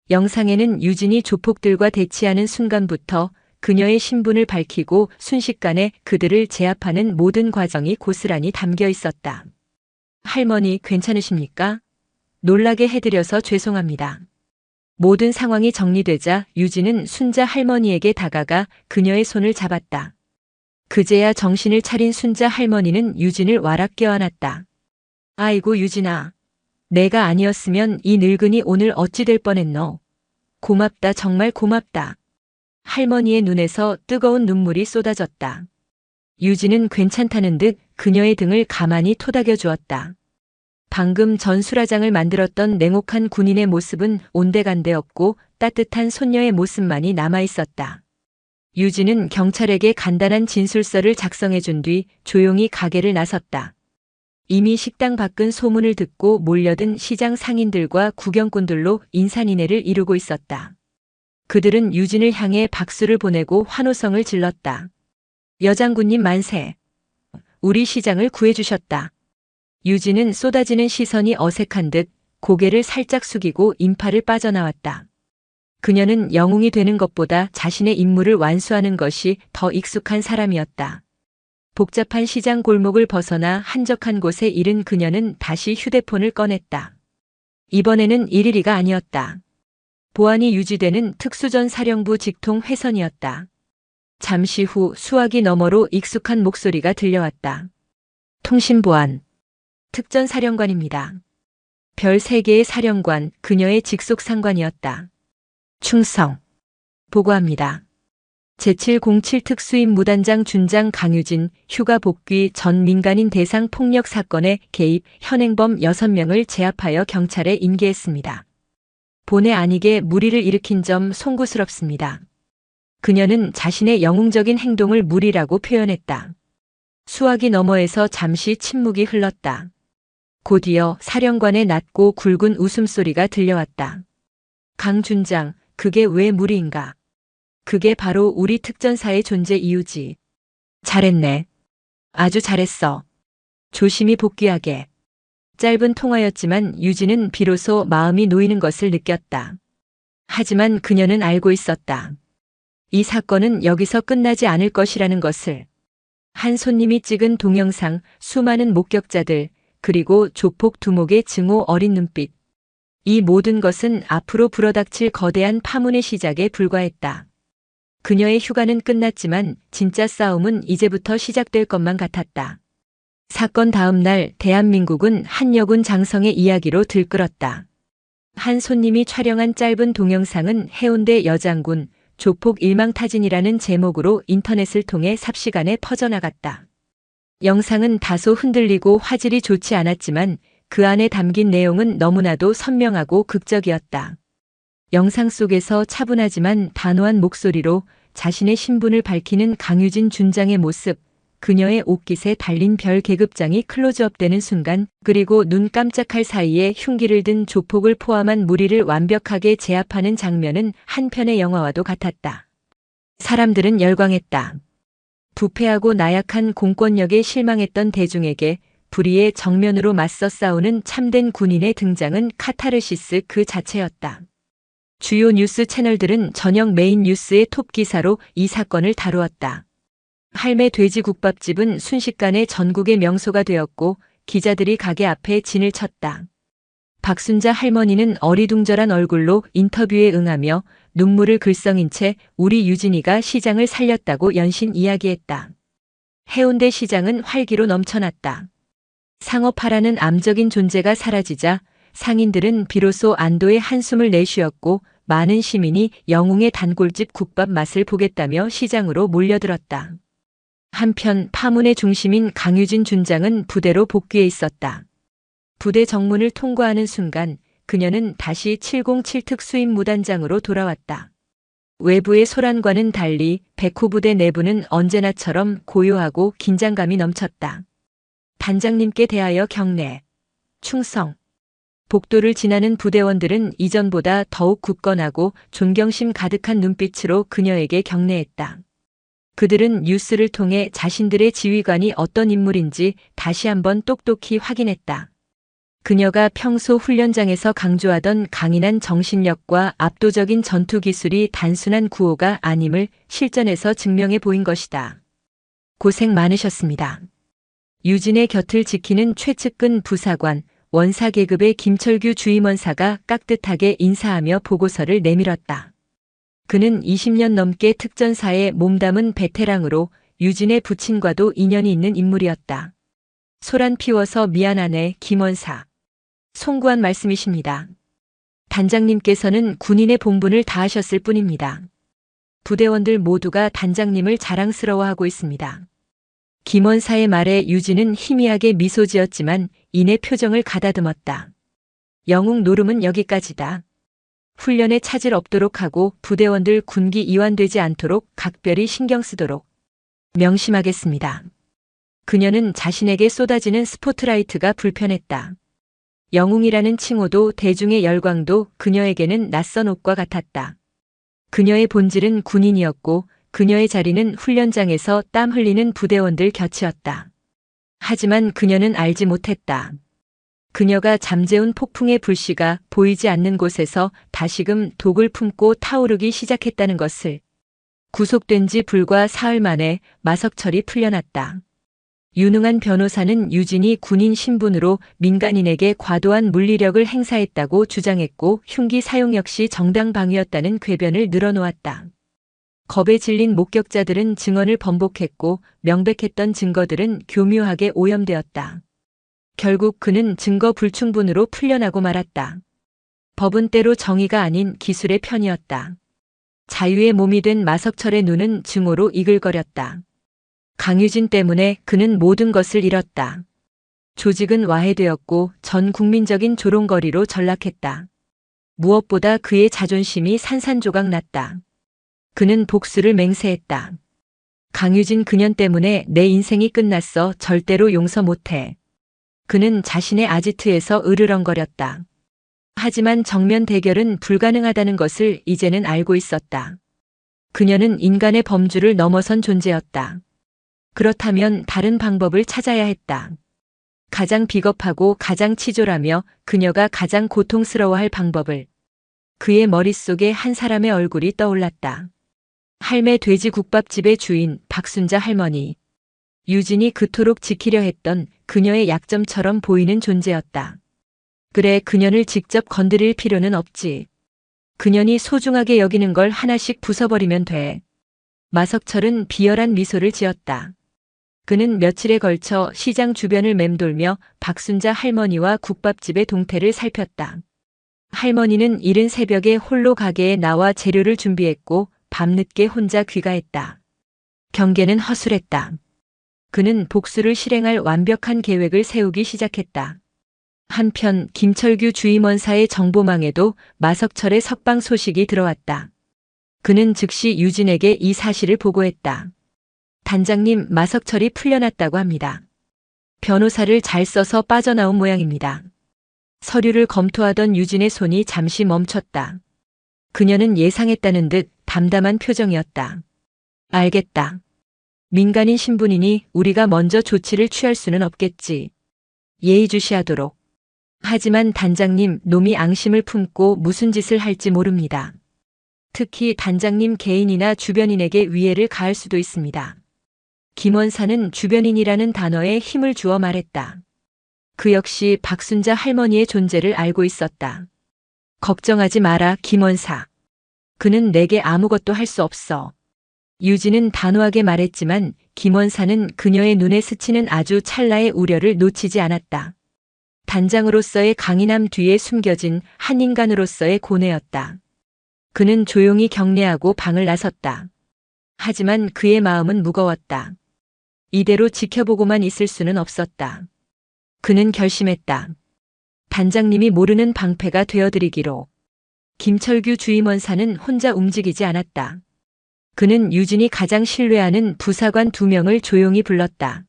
영상에는 유진이 조폭들과 대치하는 순간부터 그녀의 신분을 밝히고 순식간에 그들을 제압하는 모든 과정이 고스란히 담겨 있었다. 할머니 괜찮으십니까? 놀라게 해드려서 죄송합니다. 모든 상황이 정리되자 유진은 순자 할머니에게 다가가 그녀의 손을 잡았다. 그제야 정신을 차린 순자 할머니는 유진을 와락 껴안았다. 아이고 유진아. 내가 아니었으면 이 늙은이 오늘 어찌 될 뻔했노. 고맙다 정말 고맙다. 할머니의 눈에서 뜨거운 눈물이 쏟아졌다. 유진은 괜찮다는 듯 그녀의 등을 가만히 토닥여 주었다. 방금 전수라장을 만들었던 냉혹한 군인의 모습은 온데간데 없고 따뜻한 손녀의 모습만이 남아 있었다. 유진은 경찰에게 간단한 진술서를 작성해 준 뒤 조용히 가게를 나섰다. 이미 식당 밖은 소문을 듣고 몰려든 시장 상인들과 구경꾼들로 인산인해를 이루고 있었다. 그들은 유진을 향해 박수를 보내고 환호성을 질렀다. 여장군님 만세. 우리 시장을 구해주셨다. 유진은 쏟아지는 시선이 어색한 듯 고개를 살짝 숙이고 인파를 빠져나왔다. 그녀는 영웅이 되는 것보다 자신의 임무를 완수하는 것이 더 익숙한 사람이었다. 복잡한 시장 골목을 벗어나 한적한 곳에 이른 그녀는 다시 휴대폰을 꺼냈다. 이번에는 112가 아니었다. 보안이 유지되는 특수전사령부 직통 회선이었다. 잠시 후 수화기 너머로 익숙한 목소리가 들려왔다. 통신보안. 특전사령관입니다. 별 3개의 사령관, 그녀의 직속 상관이었다. 충성. 보고합니다. 제707 특수임 무단장 준장 강유진 휴가 복귀 전 민간인 대상 폭력 사건에 개입 현행범 6명을 제압하여 경찰에 인계했습니다. 본의 아니게 무리를 일으킨 점 송구스럽습니다. 그녀는 자신의 영웅적인 행동을 무리라고 표현했다. 수화기 너머에서 잠시 침묵이 흘렀다. 곧이어 사령관의 낮고 굵은 웃음소리가 들려왔다. 강 준장, 그게 왜 무리인가? 그게 바로 우리 특전사의 존재 이유지. 잘했네. 아주 잘했어. 조심히 복귀하게. 짧은 통화였지만 유진은 비로소 마음이 놓이는 것을 느꼈다. 하지만 그녀는 알고 있었다. 이 사건은 여기서 끝나지 않을 것이라는 것을. 한 손님이 찍은 동영상, 수많은 목격자들, 그리고 조폭 두목의 증오 어린 눈빛. 이 모든 것은 앞으로 불어닥칠 거대한 파문의 시작에 불과했다. 그녀의 휴가는 끝났지만 진짜 싸움은 이제부터 시작될 것만 같았다. 사건 다음 날 대한민국은 한 여군 장성의 이야기로 들끓었다. 한 손님이 촬영한 짧은 동영상은 해운대 여장군 조폭 일망타진이라는 제목으로 인터넷을 통해 삽시간에 퍼져나갔다. 영상은 다소 흔들리고 화질이 좋지 않았지만 그 안에 담긴 내용은 너무나도 선명하고 극적이었다. 영상 속에서 차분하지만 단호한 목소리로 자신의 신분을 밝히는 강유진 준장의 모습, 그녀의 옷깃에 달린 별 계급장이 클로즈업되는 순간, 그리고 눈 깜짝할 사이에 흉기를 든 조폭을 포함한 무리를 완벽하게 제압하는 장면은 한 편의 영화와도 같았다. 사람들은 열광했다. 부패하고 나약한 공권력에 실망했던 대중에게 불의의 정면으로 맞서 싸우는 참된 군인의 등장은 카타르시스 그 자체였다. 주요 뉴스 채널들은 저녁 메인 뉴스의 톱 기사로 이 사건을 다루었다. 할매 돼지국밥집은 순식간에 전국의 명소가 되었고 기자들이 가게 앞에 진을 쳤다. 박순자 할머니는 어리둥절한 얼굴로 인터뷰에 응하며 눈물을 글썽인 채 우리 유진이가 시장을 살렸다고 연신 이야기했다. 해운대 시장은 활기로 넘쳐났다. 상업화라는 암적인 존재가 사라지자 상인들은 비로소 안도의 한숨을 내쉬었고 많은 시민이 영웅의 단골집 국밥 맛을 보겠다며 시장으로 몰려들었다. 한편 파문의 중심인 강유진 준장은 부대로 복귀해 있었다. 부대 정문을 통과하는 순간 그녀는 다시 707 특수임 무단장으로 돌아왔다. 외부의 소란과는 달리 백호부대 내부는 언제나처럼 고요하고 긴장감이 넘쳤다. 단장님께 대하여 경례, 충성. 복도를 지나는 부대원들은 이전보다 더욱 굳건하고 존경심 가득한 눈빛으로 그녀에게 경례했다. 그들은 뉴스를 통해 자신들의 지휘관이 어떤 인물인지 다시 한번 똑똑히 확인했다. 그녀가 평소 훈련장에서 강조하던 강인한 정신력과 압도적인 전투 기술이 단순한 구호가 아님을 실전에서 증명해 보인 것이다. 고생 많으셨습니다. 유진의 곁을 지키는 최측근 부사관, 원사 계급의 김철규 주임원사가 깍듯하게 인사하며 보고서를 내밀었다. 그는 20년 넘게 특전사에 몸담은 베테랑으로 유진의 부친과도 인연이 있는 인물이었다. 소란 피워서 미안하네, 김원사. 송구한 말씀이십니다. 단장님께서는 군인의 본분을 다하셨을 뿐입니다. 부대원들 모두가 단장님을 자랑스러워하고 있습니다. 김원사의 말에 유진은 희미하게 미소 지었지만 이내 표정을 가다듬었다. 영웅 노름은 여기까지다. 훈련에 차질 없도록 하고 부대원들 군기 이완되지 않도록 각별히 신경 쓰도록 명심하겠습니다. 그녀는 자신에게 쏟아지는 스포트라이트가 불편했다. 영웅이라는 칭호도 대중의 열광도 그녀에게는 낯선 옷과 같았다. 그녀의 본질은 군인이었고 그녀의 자리는 훈련장에서 땀 흘리는 부대원들 곁이었다. 하지만 그녀는 알지 못했다. 그녀가 잠재운 폭풍의 불씨가 보이지 않는 곳에서 다시금 독을 품고 타오르기 시작했다는 것을. 구속된 지 불과 사흘 만에 마석철이 풀려났다. 유능한 변호사는 유진이 군인 신분으로 민간인에게 과도한 물리력을 행사했다고 주장했고 흉기 사용 역시 정당방위였다는 궤변을 늘어놓았다. 겁에 질린 목격자들은 증언을 번복했고 명백했던 증거들은 교묘하게 오염되었다. 결국 그는 증거 불충분으로 풀려나고 말았다. 법은 때로 정의가 아닌 기술의 편이었다. 자유의 몸이 된 마석철의 눈은 증오로 이글거렸다. 강유진 때문에 그는 모든 것을 잃었다. 조직은 와해되었고 전 국민적인 조롱거리로 전락했다. 무엇보다 그의 자존심이 산산조각 났다. 그는 복수를 맹세했다. 강유진 그년 때문에 내 인생이 끝났어. 절대로 용서 못해. 그는 자신의 아지트에서 으르렁거렸다. 하지만 정면 대결은 불가능하다는 것을 이제는 알고 있었다. 그녀는 인간의 범주를 넘어선 존재였다. 그렇다면 다른 방법을 찾아야 했다. 가장 비겁하고 가장 치졸하며 그녀가 가장 고통스러워할 방법을. 그의 머릿속에 한 사람의 얼굴이 떠올랐다. 할매 돼지국밥집의 주인 박순자 할머니. 유진이 그토록 지키려 했던 그녀의 약점처럼 보이는 존재였다. 그래, 그녀를 직접 건드릴 필요는 없지. 그년이 소중하게 여기는 걸 하나씩 부숴버리면 돼. 마석철은 비열한 미소를 지었다. 그는 며칠에 걸쳐 시장 주변을 맴돌며 박순자 할머니와 국밥집의 동태를 살폈다. 할머니는 이른 새벽에 홀로 가게에 나와 재료를 준비했고 밤늦게 혼자 귀가했다. 경계는 허술했다. 그는 복수를 실행할 완벽한 계획을 세우기 시작했다. 한편 김철규 주임원사의 정보망에도 마석철의 석방 소식이 들어왔다. 그는 즉시 유진에게 이 사실을 보고했다. 단장님, 마석철이 풀려났다고 합니다. 변호사를 잘 써서 빠져나온 모양입니다. 서류를 검토하던 유진의 손이 잠시 멈췄다. 그녀는 예상했다는 듯 담담한 표정이었다. 알겠다. 민간인 신분이니 우리가 먼저 조치를 취할 수는 없겠지. 예의주시하도록. 하지만 단장님, 놈이 앙심을 품고 무슨 짓을 할지 모릅니다. 특히 단장님 개인이나 주변인에게 위해를 가할 수도 있습니다. 김원사는 주변인이라는 단어에 힘을 주어 말했다. 그 역시 박순자 할머니의 존재를 알고 있었다. 걱정하지 마라, 김원사. 그는 내게 아무것도 할 수 없어. 유진은 단호하게 말했지만 김원사는 그녀의 눈에 스치는 아주 찰나의 우려를 놓치지 않았다. 단장으로서의 강인함 뒤에 숨겨진 한 인간으로서의 고뇌였다. 그는 조용히 경례하고 방을 나섰다. 하지만 그의 마음은 무거웠다. 이대로 지켜보고만 있을 수는 없었다. 그는 결심했다. 단장님이 모르는 방패가 되어드리기로. 김철규 주임원사는 혼자 움직이지 않았다. 그는 유진이 가장 신뢰하는 부사관 2명을 조용히 불렀다.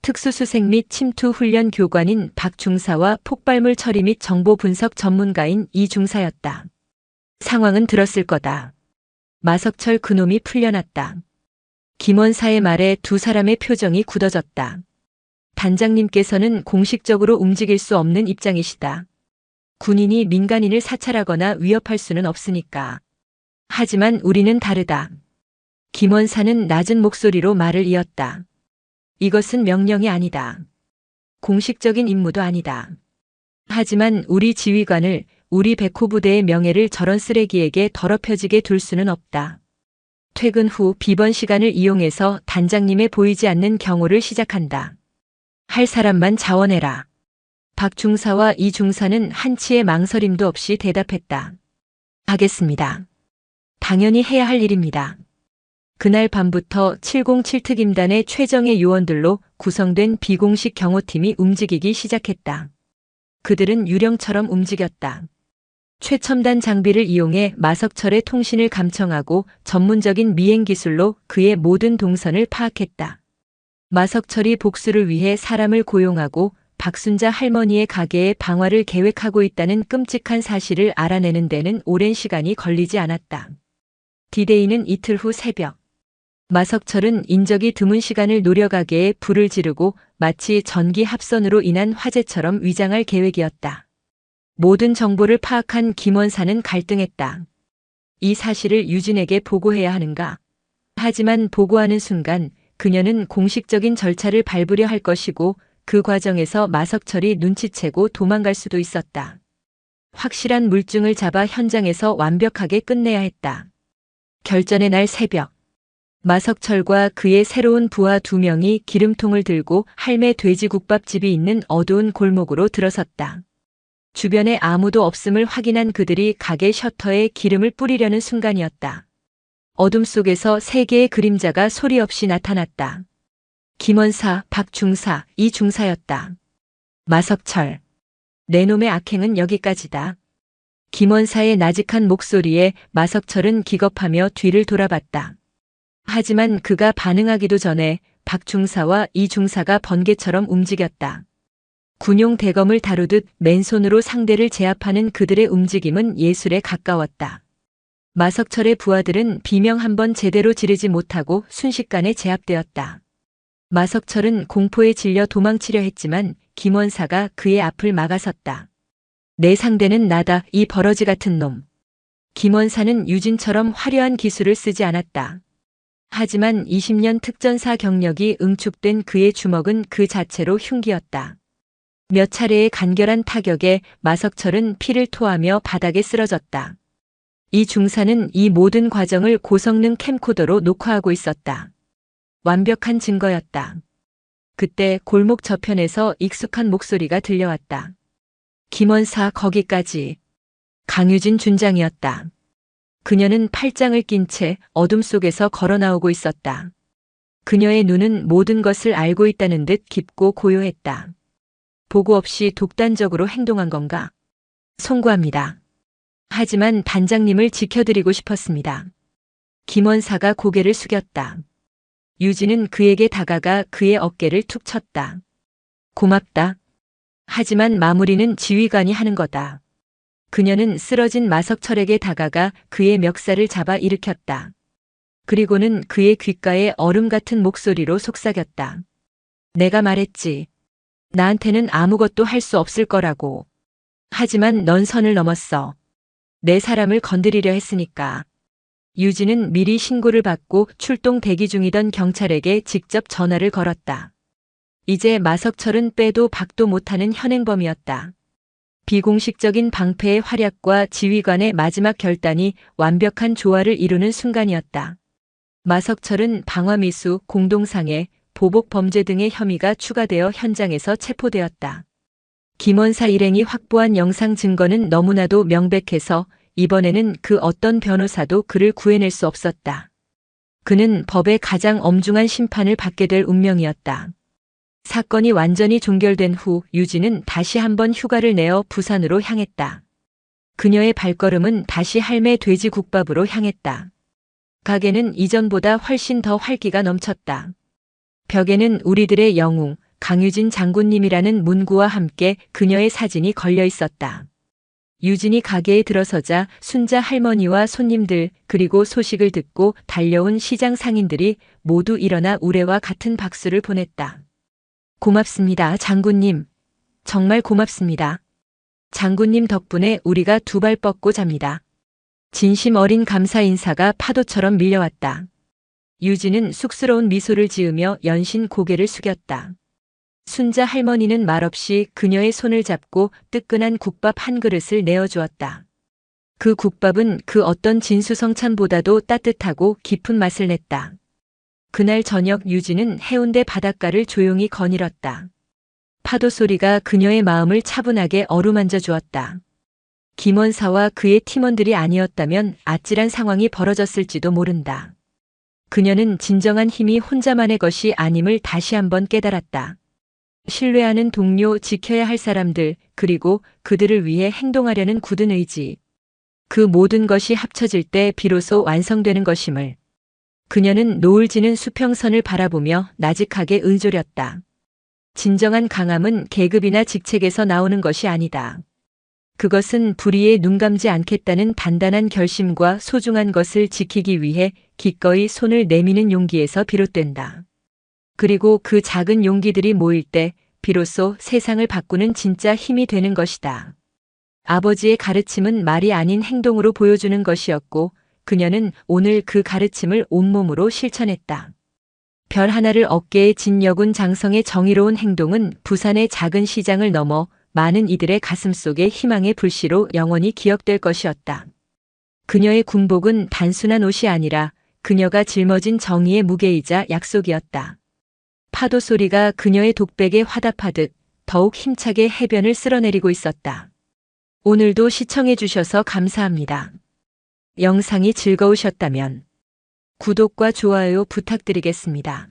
특수수색 및 침투 훈련 교관인 박 중사와 폭발물 처리 및 정보 분석 전문가인 이 중사였다. 상황은 들었을 거다. 마석철 그놈이 풀려났다. 김원사의 말에 두 사람의 표정이 굳어졌다. 단장님께서는 공식적으로 움직일 수 없는 입장이시다. 군인이 민간인을 사찰하거나 위협할 수는 없으니까. 하지만 우리는 다르다. 김원사는 낮은 목소리로 말을 이었다. 이것은 명령이 아니다. 공식적인 임무도 아니다. 하지만 우리 지휘관을, 우리 백호 부대의 명예를 저런 쓰레기에게 더럽혀지게 둘 수는 없다. 퇴근 후 비번 시간을 이용해서 단장님의 보이지 않는 경호를 시작한다. 할 사람만 자원해라. 박 중사와 이 중사는 한치의 망설임도 없이 대답했다. 하겠습니다. 당연히 해야 할 일입니다. 그날 밤부터 707 특임단의 최정예 요원들로 구성된 비공식 경호팀이 움직이기 시작했다. 그들은 유령처럼 움직였다. 최첨단 장비를 이용해 마석철의 통신을 감청하고 전문적인 미행 기술로 그의 모든 동선을 파악했다. 마석철이 복수를 위해 사람을 고용하고 박순자 할머니의 가게의 방화를 계획하고 있다는 끔찍한 사실을 알아내는 데는 오랜 시간이 걸리지 않았다. 디데이는 이틀 후 새벽. 마석철은 인적이 드문 시간을 노려 가게에 불을 지르고 마치 전기 합선으로 인한 화재처럼 위장할 계획이었다. 모든 정보를 파악한 김원사는 갈등했다. 이 사실을 유진에게 보고해야 하는가? 하지만 보고하는 순간 그녀는 공식적인 절차를 밟으려 할 것이고 그 과정에서 마석철이 눈치채고 도망갈 수도 있었다. 확실한 물증을 잡아 현장에서 완벽하게 끝내야 했다. 결전의 날 새벽, 마석철과 그의 새로운 부하 2명이 기름통을 들고 할매 돼지국밥집이 있는 어두운 골목으로 들어섰다. 주변에 아무도 없음을 확인한 그들이 가게 셔터에 기름을 뿌리려는 순간이었다. 어둠 속에서 3개의 그림자가 소리 없이 나타났다. 김원사, 박중사, 이중사였다. 마석철. 내 놈의 악행은 여기까지다. 김원사의 나직한 목소리에 마석철은 기겁하며 뒤를 돌아봤다. 하지만 그가 반응하기도 전에 박중사와 이중사가 번개처럼 움직였다. 군용 대검을 다루듯 맨손으로 상대를 제압하는 그들의 움직임은 예술에 가까웠다. 마석철의 부하들은 비명 한 번 제대로 지르지 못하고 순식간에 제압되었다. 마석철은 공포에 질려 도망치려 했지만 김원사가 그의 앞을 막아섰다. 내 상대는 나다, 이 버러지 같은 놈. 김원사는 유진처럼 화려한 기술을 쓰지 않았다. 하지만 20년 특전사 경력이 응축된 그의 주먹은 그 자체로 흉기였다. 몇 차례의 간결한 타격에 마석철은 피를 토하며 바닥에 쓰러졌다. 이 중사는 이 모든 과정을 고성능 캠코더로 녹화하고 있었다. 완벽한 증거였다. 그때 골목 저편에서 익숙한 목소리가 들려왔다. 김원사 거기까지. 강유진 준장이었다. 그녀는 팔짱을 낀 채 어둠 속에서 걸어 나오고 있었다. 그녀의 눈은 모든 것을 알고 있다는 듯 깊고 고요했다. 보고 없이 독단적으로 행동한 건가? 송구합니다. 하지만 단장님을 지켜드리고 싶었습니다. 김원사가 고개를 숙였다. 유진은 그에게 다가가 그의 어깨를 툭 쳤다. 고맙다. 하지만 마무리는 지휘관이 하는 거다. 그녀는 쓰러진 마석철에게 다가가 그의 멱살을 잡아 일으켰다. 그리고는 그의 귓가에 얼음 같은 목소리로 속삭였다. 내가 말했지. 나한테는 아무것도 할 수 없을 거라고. 하지만 넌 선을 넘었어. 내 사람을 건드리려 했으니까. 유진은 미리 신고를 받고 출동 대기 중이던 경찰에게 직접 전화를 걸었다. 이제 마석철은 빼도 박도 못하는 현행범이었다. 비공식적인 방패의 활약과 지휘관의 마지막 결단이 완벽한 조화를 이루는 순간이었다. 마석철은 방화미수, 공동상해, 보복 범죄 등의 혐의가 추가되어 현장에서 체포되었다. 김원사 일행이 확보한 영상 증거는 너무나도 명백해서 이번에는 그 어떤 변호사도 그를 구해낼 수 없었다. 그는 법의 가장 엄중한 심판을 받게 될 운명이었다. 사건이 완전히 종결된 후 유진은 다시 한번 휴가를 내어 부산으로 향했다. 그녀의 발걸음은 다시 할매 돼지국밥으로 향했다. 가게는 이전보다 훨씬 더 활기가 넘쳤다. 벽에는 우리들의 영웅, 강유진 장군님이라는 문구와 함께 그녀의 사진이 걸려 있었다. 유진이 가게에 들어서자 순자 할머니와 손님들 그리고 소식을 듣고 달려온 시장 상인들이 모두 일어나 우레와 같은 박수를 보냈다. 고맙습니다, 장군님. 정말 고맙습니다. 장군님 덕분에 우리가 2발 뻗고 잡니다. 진심 어린 감사 인사가 파도처럼 밀려왔다. 유진은 쑥스러운 미소를 지으며 연신 고개를 숙였다. 순자 할머니는 말없이 그녀의 손을 잡고 뜨끈한 국밥 한 그릇을 내어주었다. 그 국밥은 그 어떤 진수성찬보다도 따뜻하고 깊은 맛을 냈다. 그날 저녁 유진은 해운대 바닷가를 조용히 거닐었다. 파도 소리가 그녀의 마음을 차분하게 어루만져 주었다. 김원사와 그의 팀원들이 아니었다면 아찔한 상황이 벌어졌을지도 모른다. 그녀는 진정한 힘이 혼자만의 것이 아님을 다시 한번 깨달았다. 신뢰하는 동료, 지켜야 할 사람들, 그리고 그들을 위해 행동하려는 굳은 의지. 그 모든 것이 합쳐질 때 비로소 완성되는 것임을. 그녀는 노을 지는 수평선을 바라보며 나직하게 은조렸다. 진정한 강함은 계급이나 직책에서 나오는 것이 아니다. 그것은 불의에 눈 감지 않겠다는 단단한 결심과 소중한 것을 지키기 위해 기꺼이 손을 내미는 용기에서 비롯된다. 그리고 그 작은 용기들이 모일 때 비로소 세상을 바꾸는 진짜 힘이 되는 것이다. 아버지의 가르침은 말이 아닌 행동으로 보여주는 것이었고 그녀는 오늘 그 가르침을 온몸으로 실천했다. 별 하나를 어깨에 진 여군 장성의 정의로운 행동은 부산의 작은 시장을 넘어 많은 이들의 가슴 속의 희망의 불씨로 영원히 기억될 것이었다. 그녀의 군복은 단순한 옷이 아니라 그녀가 짊어진 정의의 무게이자 약속이었다. 파도 소리가 그녀의 독백에 화답하듯 더욱 힘차게 해변을 쓸어내리고 있었다. 오늘도 시청해주셔서 감사합니다. 영상이 즐거우셨다면 구독과 좋아요 부탁드리겠습니다.